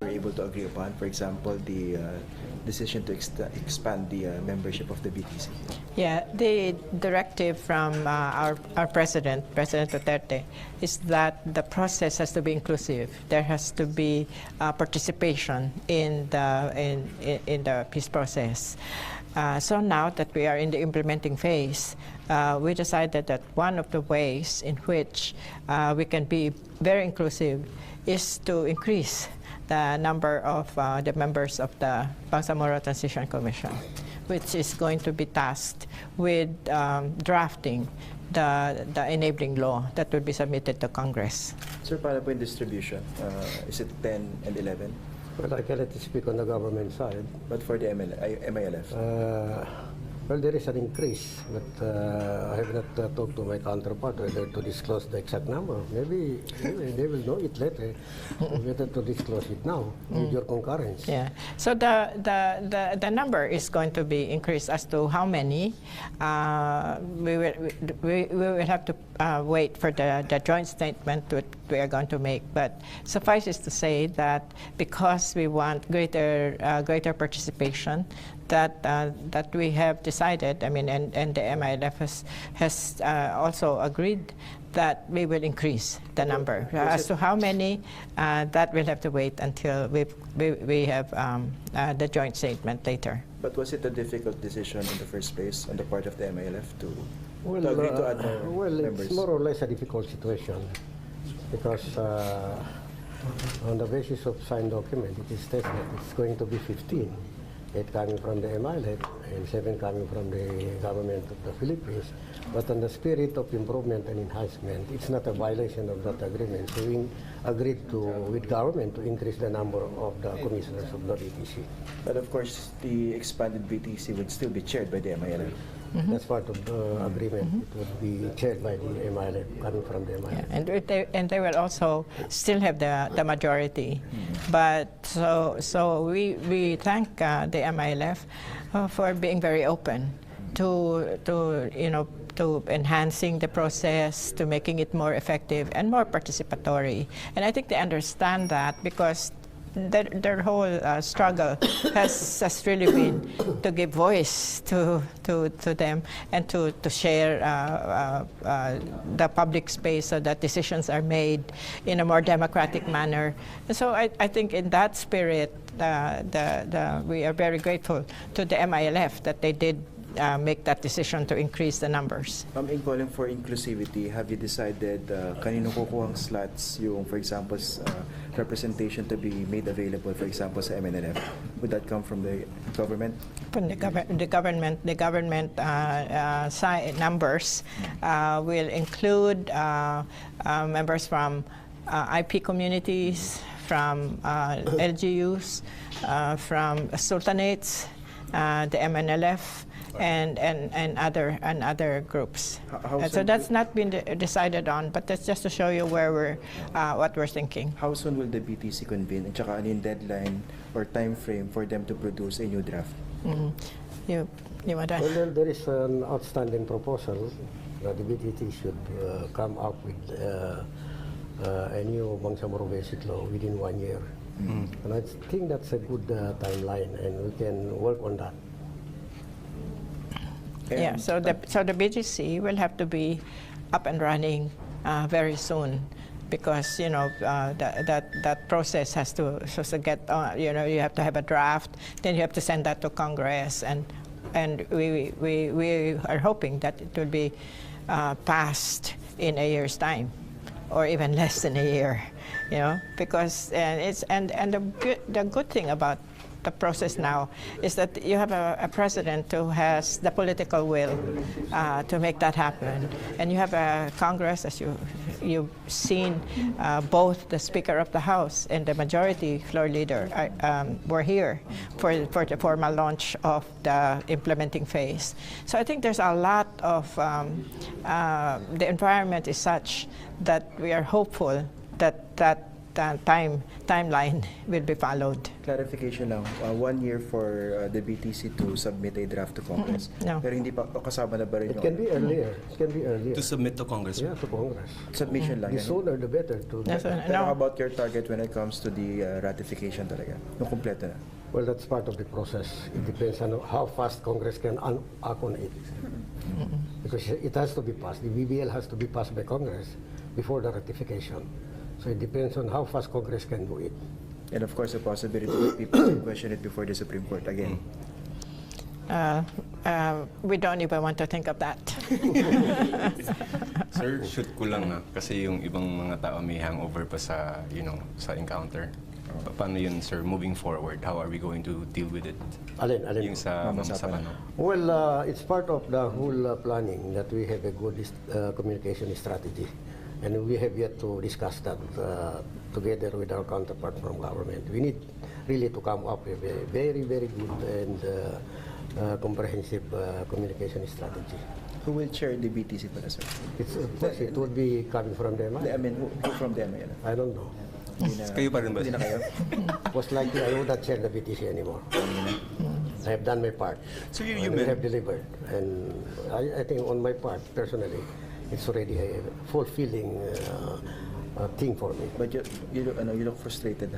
Able to agree upon, for example, the decision to expand the membership of the BTC? Yeah, the directive from our President Duterte, is that the process has to be inclusive. There has to be participation in the peace process. So now that we are in the implementing phase, we decided that one of the ways in which we can be very inclusive is to increase the number of the members of the Bangsamoro Transition Commission, which is going to be tasked with drafting the enabling law that will be submitted to Congress. Sir, paano po yung distribution? Is it 10 and 11? Well, I cannot speak on the government side. But for the MILF? Well, there is an increase, but I have not talked to my counterpart whether to disclose the exact number. Maybe they will know it later. Better to disclose it now with your concurrence. Yeah. So the number is going to be increased. As to how many, we will have to wait for the joint statement that we are going to make. But suffice it to say that because we want greater participation, that we have decided, I mean, and the MILF has also agreed that we will increase the number. As to how many, that we'll have to wait until we have the joint statement later. But was it a difficult decision in the first place on the part of the MILF to agree to add more members? It's more or less a difficult situation because on the basis of signed document, it is stated that it's going to be 15. 8 coming from the MILF and 7 coming from the government of the Philippines. But on the spirit of improvement and enhancement, it's not a violation of that agreement. So we agreed with government to increase the number of the commissioners of the BTC. But of course, the expanded BTC would still be chaired by the MILF. Mm-hmm. That's part of the agreement. Mm-hmm. It would be chaired by the MILF, coming from the MILF. Yeah, and they will also still have the majority. Mm-hmm. But so we thank the MILF for being very open to enhancing the process, to making it more effective and more participatory. And I think they understand that because their whole struggle has really been to give voice to them and to share the public space so that decisions are made in a more democratic manner. And so I think in that spirit, we are very grateful to the MILF that they did make that decision to increase the numbers. In calling for inclusivity, have you decided kanino kukuhang slots yung, for example, representation to be made available, for example, sa MNLF? Would that come from the government? From the government numbers will include members from IP communities, from LGUs, from sultanates, the MNLF, and other groups. So that's not been decided on, but that's just to show you where what we're thinking. How soon will the BTC convene? And tsaka ano yung deadline or time frame for them to produce a new draft? Mm-hmm. You want to? Well, there is an outstanding proposal that the BTC should come up with a new Bangsamoro Basic Law within 1 year. Mm-hmm. And I think that's a good timeline, and we can work on that. Yeah, so the BGC will have to be up and running very soon, because that process has to get you have to have a draft, then you have to send that to Congress, and we are hoping that it will be passed in a year's time, or even less than a year, because the good thing about the process now is that you have a president who has the political will to make that happen, and you have a Congress, as you've seen, both the Speaker of the House and the Majority Floor Leader were here for the formal launch of the implementing phase. So I think there's a lot of the environment is such that we are hopeful that timeline will be followed. Clarification lang, 1 year for the BTC to submit a draft to Congress. No. Pero hindi pa kasama na ba rin It can be earlier. It can be earlier. To submit to Congress. Yeah, to Congress. submission lang The yan? sooner the better. Yes, sir. Pero No. how about your target when it comes to the ratification talaga? Yung kompleto na. Well, that's part of the process. It depends on how fast Congress can act on it. Because it has to be passed. The BBL has to be passed by Congress before the ratification. So it depends on how fast Congress can do it. And of course, the possibility that people can question it before the Supreme Court again. We don't even want to think of that. Sir, shoot ko lang kasi yung ibang mga tao may hangover pa sa, sa encounter. Paano yun, sir, moving forward? How are we going to deal with it? Alin? Yung sa Ma'am Sabano. Well, it's part of the whole planning that we have a good communication strategy. And we have yet to discuss that together with our counterpart from government. We need really to come up with a very, very good and comprehensive communication strategy. Who will chair the BTC pala, sir? Of course, it would be coming from them. I mean, who from them? Yan? I don't know. Kayo pa rin ba? Hindi na kayo? Most likely, I would not chair the BTC anymore. I have done my part. So you And we have delivered. And I think on my part, personally, it's already a fulfilling thing for me. But you look frustrated.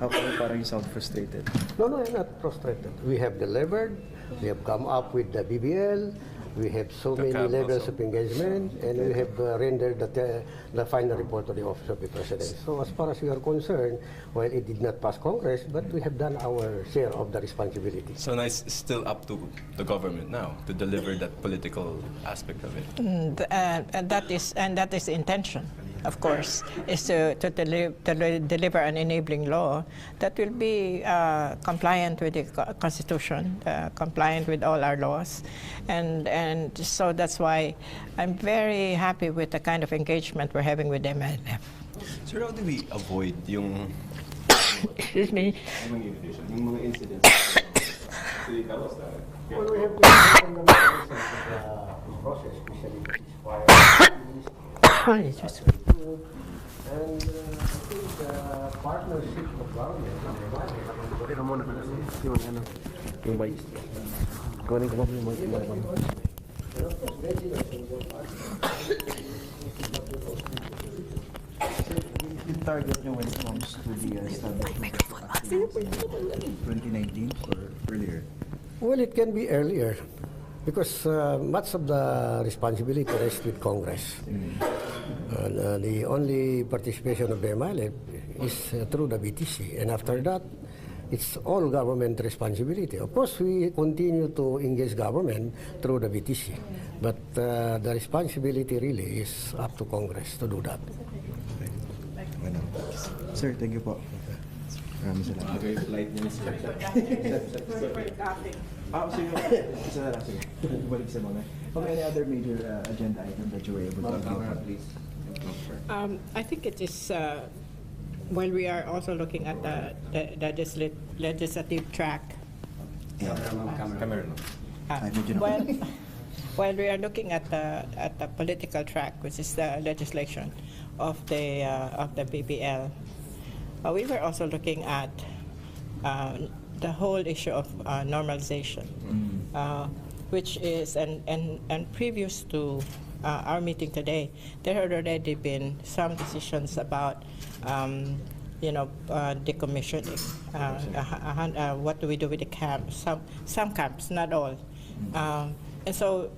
How come parang you sound frustrated? No, I'm not frustrated. We have delivered. We have come up with the BBL. We have so The many CAB levels also. of engagement, and we have rendered the final report to the Office of the President. So as far as we are concerned, while it did not pass Congress, but we have done our share of the responsibility. So now it's still up to the government now to deliver that political aspect of it. And that is the intention, of course, is to deliver an enabling law that will be compliant with the Constitution, compliant with all our laws, and so that's why I'm very happy with the kind of engagement we're having with MNF. So how do we avoid yung Excuse me. yung mga incidents? Well, we have to open the process, especially Ay, Diyos. and I think the partnership of government. Pero muna yung mic. Kunin ko mo yung mic. Yung target nyo when it comes to the establishment of 2019 or earlier? Well, it can be earlier because much of the responsibility rests with Congress. The only participation of the MLF is through the BTC, and after that, it's all government responsibility. Of course, we continue to engage government through the BTC, but the responsibility really is up to Congress to do that. Sir, thank you po. Maraming salamat. Very polite niya, sir. So isa na lang, sige. Balik sa mga. Okay, any other major agenda item that you were able to cover, please? I think it is, while we are also looking at the legislative track, Cameron. while we are looking at the political track, which is the legislation of the BBL, we were also looking at the whole issue of normalization, which is and previous to our meeting today, there had already been some decisions about decommissioning. What do we do with the camps? Some camps, not all. And so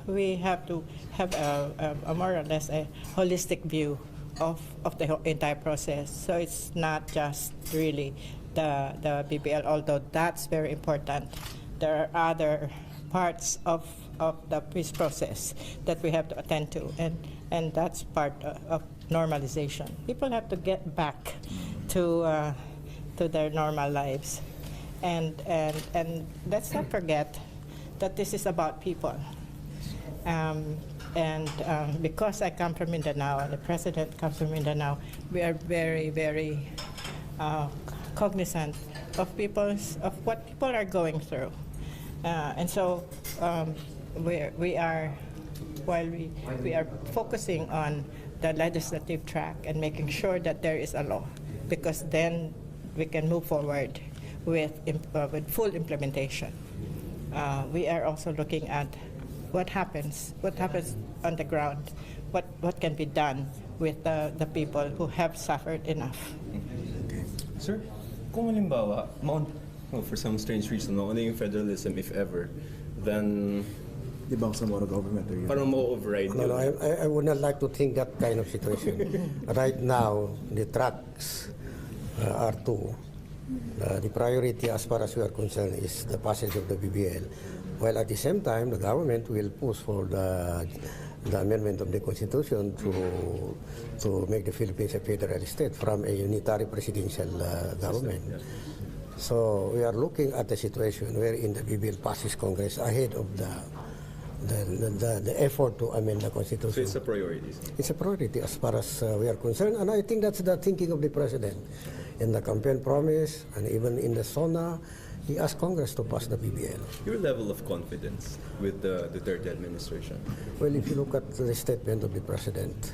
we have to have a more or less a holistic view of the entire process. So it's not just really the BBL, although that's very important. There are other parts of the peace process that we have to attend to, and that's part of normalization. People have to get back to their normal lives, and let's not forget that this is about people. Because I come from Mindanao and the President comes from Mindanao, we are very, very cognizant of what people are going through. And so we are, while we are focusing on the legislative track and making sure that there is a law, because then we can move forward with full implementation. We are also looking at what happens on the ground, what can be done with the people who have suffered enough. Sir, kung halimbawa, for some strange reason, mauna yung federalism, if ever, then Di ba sa Moro government? Or parang mo-override No, yun. I would not like to think that kind of situation. Right now, the tracks are two. The priority as far as we are concerned is the passage of the BBL, while at the same time, the government will push for the amendment of the Constitution to make the Philippines a federal state from a unitary presidential government. So we are looking at a situation wherein the BBL passes Congress ahead of the effort to amend the So Constitution. it's a priority. It's a priority as far as we are concerned, and I think that's the thinking of the President. In the campaign promise, and even in the SONA, he asked Congress to pass the BBL. Your level of confidence with the Duterte administration? Well, if you look at the statement of the President,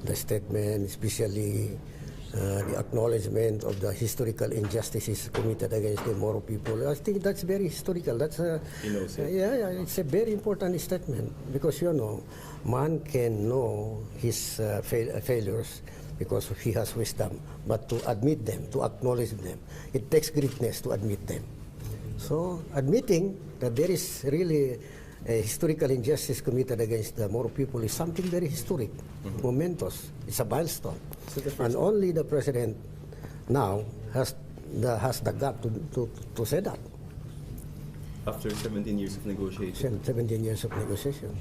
the statement, especially the acknowledgement of the historical injustices committed against the Moro people, I think that's very historical. That's He knows it. yeah, it's a very important statement, because man can know his failures because he has wisdom, but to admit them, to acknowledge them, it takes greatness to admit them. So admitting that there is really a historical injustice committed against the Moro people is something very historic, momentous. It's a milestone. And only the President now has the gut to say that. After 17 years of negotiation? 17 years of negotiation.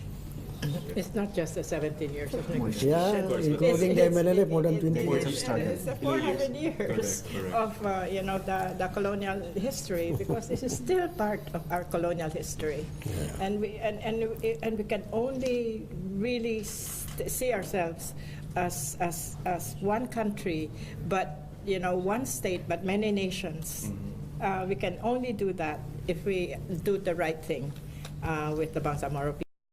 It's not just the 17 years of negotiation. Yeah, including the MNLF, more than 20 years. It's the 400 years of the colonial history, because this is still part of our colonial history, and we can only really see ourselves as one country, but one state, but many nations. We can only do that if we do the right thing with the Bangsamoro people.